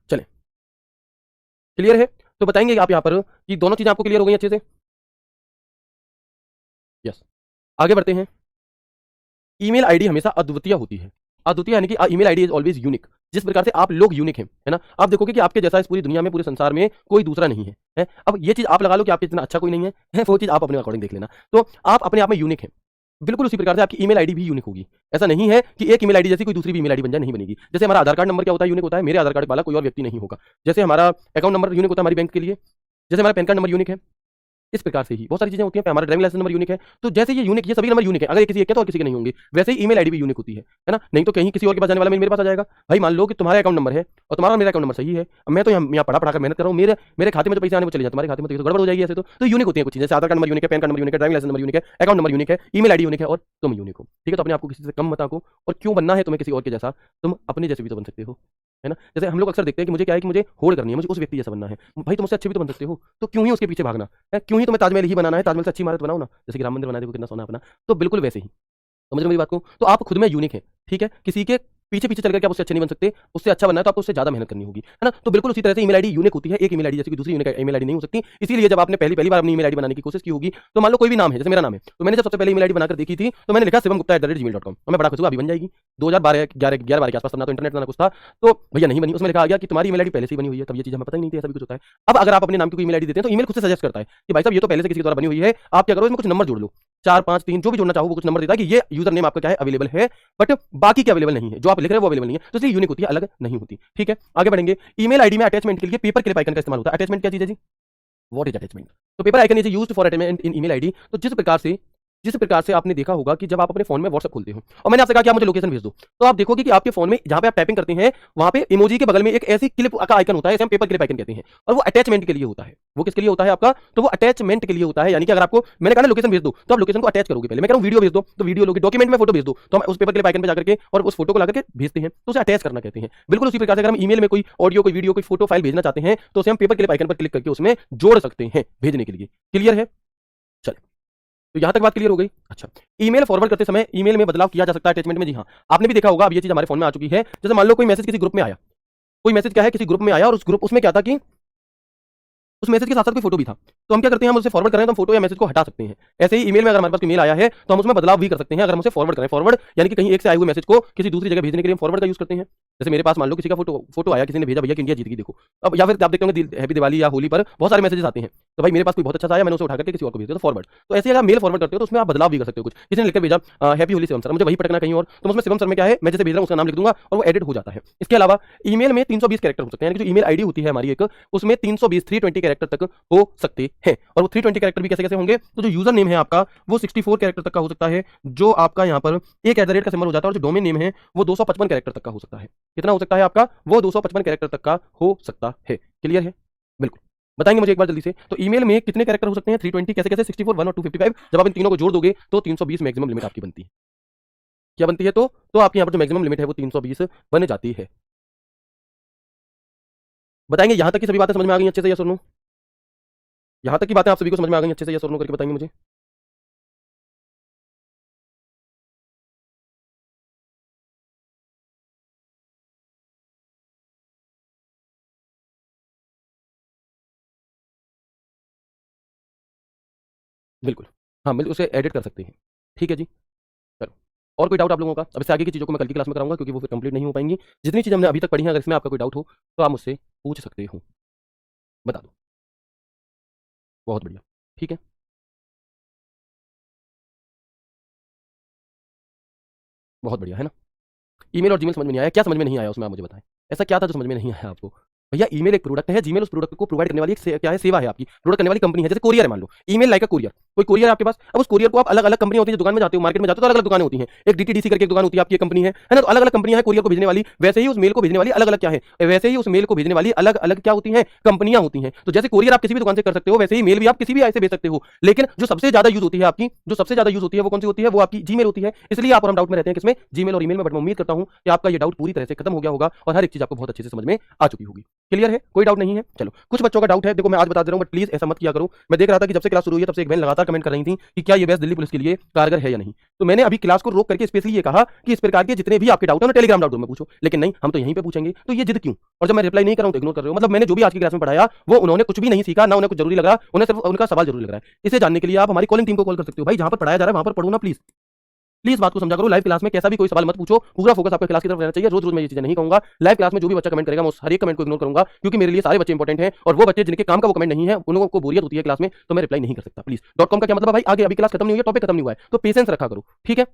चले, क्लियर है? तो बताएंगे आप यहाँ पर कि दोनों चीजें आपको क्लियर हो गई अच्छे से? यस, आगे बढ़ते हैं। ईमेल आईडी हमेशा अद्वितीय होती है। अद्वितीय यानी कि email ID is always unique. जिस प्रकार से आप लोग यूनिक हैं, है ना, आप देखोगे कि आपके जैसा इस पूरी दुनिया में, पूरे संसार में कोई दूसरा नहीं है। अब ये चीज आप लगा लो कि आपके इतना अच्छा कोई नहीं है, वो चीज आप अपने अकॉर्डिंग देख लेना। तो आप अपने आप में यूनिक हैं। बिल्कुल उसी प्रकार से आपकी ईमेल आईडी भी यूनिक होगी। ऐसा नहीं है कि एक ईमेल आईडी जैसी कोई दूसरी भी ईमेल आईडी बन जाए, नहीं बनेगी। जैसे हमारा आधार कार्ड नंबर क्या होता है? यूनिक होता है। मेरे आधार कार्ड वाला कोई और व्यक्ति नहीं होगा। जैसे हमारा अकाउंट नंबर यूनिक होता है हमारी बैंक के लिए, जैसे हमारा पैन कार्ड नंबर यूनिक है, इस प्रकार से ही बहुत सारी चीजें होती हैं। हमारा ड्राइविंग लाइसेंस नंबर यूनिक है। तो जैसे ये यूनिक, ये सभी नंबर यूनिक है, अगर ये किसी एक के तो और किसी के नहीं होंगे, वैसे ही ईमेल आईडी भी यूनिक होती है ना। नहीं तो कहीं किसी और के पास जाने वाला मेरे पास आ जाएगा। भाई मान लो कि तुम्हारा अकाउंट नंबर है और तुम्हारा मेरा अकाउंट नंबर सही है, अब मैं तो यहाँ पढ़ा कर मेहनत कर रहा हूँ, मेरे खाते में जो पैसे आने वो चले जाए, तुम्हारे खाते में तो गड़बड़ हो जाएगी। ऐसे तो यूनिक होती है कुछ चीजें, जैसे आधार कार्ड नंबर यूनिक है, पैन कार्ड नंबर यूनिक है, ड्राइविंग लाइसेंस नंबर यूनिक है, अकाउंट नंबर यूनिक है, ईमेल आईडी यूनिक है, और तुम यूनिक हो। ठीक है, तो अपने आपको किसी से कम मत आको। और क्यों बनना है तुम्हें किसी और के जैसा? तुम अपने जैसे भी तो बन सकते हो, है ना। जैसे हम लोग अक्सर देखते हैं कि मुझे क्या है कि मुझे होड़ करनी है, मुझे उस व्यक्ति जैसा बनना है। भाई तुम उससे अच्छे भी तो बन सकते हो, तो क्यों ही उसके पीछे भागना है? क्यों ही तुम्हें ताजमहल ही बनाना है? ताजमहल से अच्छी इमारत बनाओ ना, जैसे कि राम मंदिर बना देखो कितना सोना अपना। तो बिल्कुल वैसे ही समझ रहे हो मेरी बात को? तो आप खुद में यूनिक है, ठीक है। किसी के पीछे पीछे चल करके आप उससे अच्छे नहीं बन सकते। उससे अच्छा बनना है तो आपको उससे ज्यादा मेहनत करनी होगी, है ना। तो बिल्कुल उसी तरह से ईमेल आईडी यूनिक होती है। एक ईमेल आईडी जैसे कि दूसरी यूनिक ईमेल आईडी नहीं हो सकती। इसीलिए जब आपने पहली बार अपनी ईमेल आईडी बनाने की कोशिश की होगी, तो मान लो कोई भी नाम है, जैसे मेरा नाम है, तो मैंने जब सबसे पहले ईमेल आईडी बनाकर देखी थी तो मैंने लिखा shivam@gmail.com, और मैं बड़ा खुश हुआ अभी बन जाएगी। 2012 के आसपास, ना तो इंटरनेट ना कुछ था, तो भैया नहीं बनी। उसमें लिखा आ गया कि तुम्हारी ईमेल आईडी पहले से ही बनी हुई है। तब ये चीज हमें पता ही नहीं थी, ऐसा भी कुछ होता है। अब अगर आप अपने नाम की ईमेल आईडी देते हैं तो ईमेल खुद से सजेस्ट करता है कि भाई साहब ये तो पहले से किसी के द्वारा बनी हुई है, आप क्या करो इसमें कुछ नंबर जोड़ लो, 4 5 3 जो भी जोड़ना चाहो वो कुछ नंबर देता है कि ये यूजर नेम आपका क्या है, अवेलेबल है, बट बाकी क्या अवेलेबल नहीं है, जो आप लिख रहे हैं वो अवेलेबल नहीं है। तो इसलिए यूनिक होती है, अलग नहीं होती। ठीक है, आगे बढ़ेंगे। ईमेल आईडी में अटैचमेंट के लिए पेपर क्लिप आइकन का इस्तेमाल होता है। अटैचमेंट क्या चीज है जी? What is attachment? तो paper icon is used for attachment in email ID. तो जिस प्रकार से आपने देखा होगा कि जब आप अपने फोन में व्हाट्सएप खोलते हो और मैंने आपसे कहा कि आप मुझे लोकेशन भेज दो, तो आप देखोगे कि आपके फोन में जहां पे आप टाइपिंग करते हैं वहां पे इमोजी के बगल में एक ऐसी क्लिप का आइकन होता है, इसे हम पेपर क्लिप आइकन कहते हैं, और वो अटैचमेंट के लिए होता है। वो किसके लिए होता है आपका? तो वो अटैचमेंट के लिए होता है। यानी कि अगर आपको मैंने कहा ना लोकेशन भेज दो, तो आप लोकेशन को अटैच करोगे। पहले मैं कह रहा हूं वीडियो भेज दो, तो वीडियो लोगे, डॉक्यूमेंट में फोटो भेज दो, तो हम उस पेपर क्लिप आइकन पे जाकर के और उस फोटो को लाकर के भेजते हैं, तो उसे अटैच करना कहते हैं। बिल्कुल उसी प्रकार से अगर हम ईमेल में कोई ऑडियो, कोई वीडियो, कोई फोटो फाइल भेजना चाहते हैं तो उसे हम पेपर क्लिप आइकन पर क्लिक करके उसमें जोड़ सकते हैं भेजने के लिए। क्लियर है? चल, तो यहाँ तक बात क्लियर हो गई। अच्छा, ईमेल फॉरवर्ड करते समय ईमेल में बदलाव किया जा सकता है अटैचमेंट में। जी हाँ, आपने भी देखा होगा, अब ये चीज हमारे फोन में आ चुकी है। जैसे मान लो कोई मैसेज किसी ग्रुप में आया, कोई मैसेज क्या है किसी ग्रुप में आया, और उस ग्रुप उसमें क्या था कि उस मैसेज के साथ साथ कोई फोटो भी था, तो हम क्या करते हैं, हम उसे फॉरवर्ड करें तो हम फोटो या मैसेज को हटा सकते हैं। ऐसे ही ईमेल में अगर हमारे पास कोई मेल आया है तो हम उसमें बदलाव भी कर सकते हैं अगर हम उसे फॉरवर्ड करें। फॉरवर्ड यानी कि कहीं एक से आए हुए मैसेज को किसी दूसरी जगह भेजने के लिए हम फॉरवर्ड का यूज करते हैं। जैसे मेरे पास मान लो किसी का फोटो आया, किसी ने भेजा भैया कि इंडिया जीत गई देखो। अब या फिर आप देखते होंगे हैप्पी दिवाली या होली पर बहुत सारे मैसेजेस आते हैं, तो भाई मेरे पास कोई बहुत अच्छा सा आया, मैंने उसे उठा करके किसी और को भेज दिया, तो फॉरवर्ड। तो ऐसे अगर मेल फॉरवर्ड करते हो तो उसमें आप बदलाव भी कर सकते हो। कुछ किसी ने लिखकर भेजा हैप्पी होली शिवम सर, मुझे वही पटकना कहीं और, तो उसमें शिवम सर में क्या है, मैं जैसे भेज रहा हूं उसका नाम लिख दूंगा और वो एडिट हो जाता है। इसके अलावा ईमेल में 320 कैरेक्टर हो सकते हैं, यानी कि जो ईमेल आईडी होती है हमारी एक, उसमें 320 कैरेक्टर तक हो सकते हैं। और वो 320 कैरेक्टर भी कैसे कैसे होंगे, तो जो यूजर नेम है आपका वो 64 कैरेक्टर तक का हो सकता है, जो आपका यहाँ पर एक @ का सिंबल हो जाता है, और जो डोमेन नेम है वो 255 कैरेक्टर तक का हो सकता है। कितना हो सकता है आपका, वो 255 कैरेक्टर तक का हो सकता है। क्लियर है, बिल्कुल बताएंगे मुझे एक बार जल्दी से। तो ईमेल में कितने कैरेक्टर हो सकते हैं, 320 कैसे कैसे, 64, 1 और 255। जब आप इन तीनों को जोड़ दोगे तो 320 मैक्सिमम लिमिट आपकी बनती है। क्या बनती है, तो आपकी यहाँ पर जो मैक्सिमम लिमिट है वो 320 बन जाती है। बताएंगे यहां तक की सभी बातें समझ में आ गई अच्छे से, या सुनो, यहां तक की बातें आप सभी को समझ में आ गई अच्छे से, या सुनो करके बताएंगे मुझे। बिल्कुल, हाँ मिल उसे एडिट कर सकते हैं। ठीक है जी, चलो। और कोई डाउट आप लोगों का? अब इससे आगे की चीज़ों को मैं कल की क्लास में कराऊंगा, क्योंकि वो फिर कंप्लीट नहीं हो पाएंगी। जितनी चीज़ हमने अभी तक पढ़ी है, अगर इसमें आपका कोई डाउट हो तो आप मुझसे पूछ सकते हो, बता दो। बहुत बढ़िया, ठीक है, बहुत बढ़िया है ना। ईमेल और जीमेल समझ में नहीं आया, क्या समझ में नहीं आया उसमें, आप मुझे बताएं। ऐसा क्या था जो समझ में नहीं आया आपको? भैया ईमेल एक प्रोडक्ट है, जीमेल उस प्रोडक्ट को प्रोवाइड करने वाली एक क्या है, सेवा है आपकी, प्रोवाइड करने वाली कंपनी है। जैसे कोरियर है, मान लो ईमेल लाइक अ कोरियर, कोई कोरियर है आपके पास। अब उस कोरियर को आप अलग अलग कंपनी होती है, दुकान में जाते हो, मार्केट में जाते हो तो अलग अलग दुकानें होती हैं। एक डीटीडीसी करके एक दुकान होती है आपकी, एक कंपनी है ना, तो अलग अलग कंपनियां हैं कोरियर को भेजने वाली। वैसे ही उस मेल को भेजने वाली अलग अलग क्या है, वैसे ही उस मेल को भेजने वाली अलग अलग क्या होती है, कंपनियां होती हैं। तो जैसे कोरियर आप किसी भी दुकान से कर सकते हो, वैसे ही मेल भी आप किसी भी ऐसे भेज सकते हो। लेकिन जो सबसे ज्यादा यूज होती है आपकी, जो सबसे ज्यादा यूज होती है वो कौन सी होती है, वो आपकी जीमेल होती है। इसलिए आप और हम डाउट में रहते हैं किसमें, जीमेल और ईमेल में। बट मैं उम्मीद करता हूं कि आपका ये डाउट पूरी तरह से खत्म हो गया होगा और हर एक चीज आपको बहुत अच्छे से समझ में आ चुकी होगी। क्लियर है, कोई डाउट नहीं है। चलो, कुछ बच्चों का डाउट है, देखो मैं आज बता दे रहा हूं, बट प्लीज ऐसा मत किया करो। मैं देख रहा था कि जब से क्लास शुरू हुई है तब से एक बहन लगातार कमेंट कर रही थी कि क्या ये बेस्ट दिल्ली पुलिस के लिए कारगर है या नहीं। तो मैंने अभी क्लास को रोक करके स्पेशली ये कहा कि इस प्रकार के जितने भी आपके डाउट है ना, टेलीग्राम डाउट में पूछो, लेकिन नहीं, हम तो यहीं पे पूछेंगे। तो ये जिद क्यों, और जब मैं रिप्लाई नहीं कर रहा हूं तो इग्नोर कर रहे हो। मतलब मैंने जो भी आज की क्लास में पढ़ाया वो उन्होंने कुछ भी नहीं सीखा, ना उन्हें कुछ जरूरी लग रहा, उन्हें सिर्फ उनका सवाल जरूरी लग रहा है। इसे जानने के लिए आप हमारी कॉलिंग टीम को कॉल कर सकते हो। भाई जहां पर पढ़ाया जा रहा है वहां पर पढ़ो ना प्लीज, प्लीज बात को समझा करो। लाइव क्लास में कैसा भी कोई सवाल मत पूछो, पूरा फोकस आपका क्लास की तरफ रहना चाहिए। रोज रोज मैं ये चीजें नहीं कहूंगा। लाइव क्लास में जो भी बच्चा कमेंट करेगा मैं उस हर एक कमेंट को इग्नोर करूंगा, क्योंकि मेरे लिए सारे बच्चे इंपॉर्टेंट हैं, और वो बच्चे जिनके काम का वो कमेंट नहीं है, उन लोगों को बोरियत होती है क्लास में, तो मैं रिप्लाई नहीं कर सकता। प्लीज .com का क्या मतलब है भाई, आगे अभी क्लास खत्म नहीं हुई है, टॉपिक खत्म नहीं हुआ है, तो पेशेंस रखा करो, ठीक है।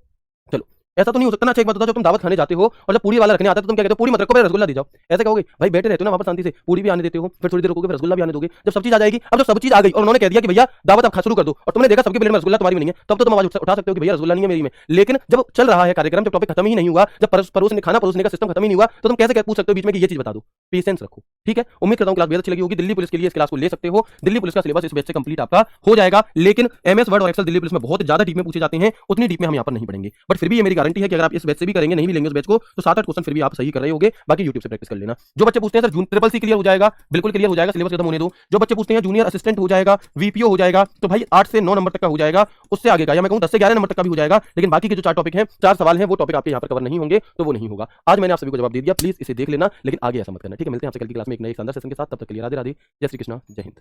चलो, ऐसा तो नहीं हो सकता ना। अच्छा एक बात बताओ, जब तुम दावत खाने जाते हो और जब पूरी वाला रखने आता है तो तुम क्या कहते हो, पूरी मत रखो, पहले रसगुल्ला दे जाओ, ऐसे कहोगे? भाई बैठे रहते हो ना वहां पर शांति से, पूरी भी आने देते हो, फिर थोड़ी देर रुकोगे, फिर रसगुल्ला भी आने दोगे, जब सब चीज आ जाएगी। अब जब सब चीज आ गई और उन्होंने कह दिया कि भैया दावत आप खा शुरू कर दो, और तुमने देखा सबके प्लेट में रसगुल्ला तुम्हारी में नहीं है, तब तो तुम आवाज उठा सकते हो कि भैया रसगुल्ला नहीं है मेरी में। लेकिन जब चल रहा है कार्यक्रम, जब टॉपिक खत्म ही नहीं हुआ, जब खाना परोसने का सिस्टम खत्म ही नहीं हुआ, तो तुम कैसे पूछ सकते हो बीच में कि ये चीज बता दो। पेशेंस रखो, ठीक है। उम्मीद करता हूं क्लास बेहद अच्छी लगी होगी। दिल्ली पुलिस के लिए इस क्लास को ले सकते हो। दिल्ली पुलिस का सिलेबस इस बैच से कंप्लीट आपका हो जाएगा, लेकिन एमएस वर्ड और एक्सेल दिल्ली पुलिस में बहुत ज्यादा डीप में पूछे जाते हैं, उतनी डीप में हम यहाँ पर नहीं पढ़ेंगे। बट फिर भी ये मेरी गारंटी है कि अगर आप इस बैच से भी करेंगे, नहीं भी लेंगे उस बैच को, तो 7-8 क्वेश्चन फिर भी आप सही कर रहे होगे। बाकी यूट्यूब से प्रैक्टिस कर लेना। जो बच्चे पूछते हैं सर ट्रिपल सी क्लियर हो जाएगा, बिल्कुल क्लियर हो जाएगा, सिलेबस खत्म होने दो। जो बच्चे पूछते हैं जूनियर असिस्टेंट हो जाएगा, वीपीओ हो जाएगा, तो भाई 8 से 9 नंबर तक का हो जाएगा। उससे आगे का, या मैं कहूं 10 से 11 नंबर तक का भी हो जाएगा। लेकिन बाकी के जो 4 टॉपिक हैं, 4 सवाल हैं, वो टॉपिक आपके यहाँ पर कवर नहीं होंगे, तो वो नहीं होगा। आज मैंने आप सभी को जवाब दे दिया, प्लीज इसे देख लेना, लेकिन आगे ऐसा मत करना, ठीक है। मिलते हैं आपसे कल की क्लास में एक नए शानदार सेशन के साथ, तब तक के लिए राधे राधे, जय श्री कृष्णा, जय हिंद।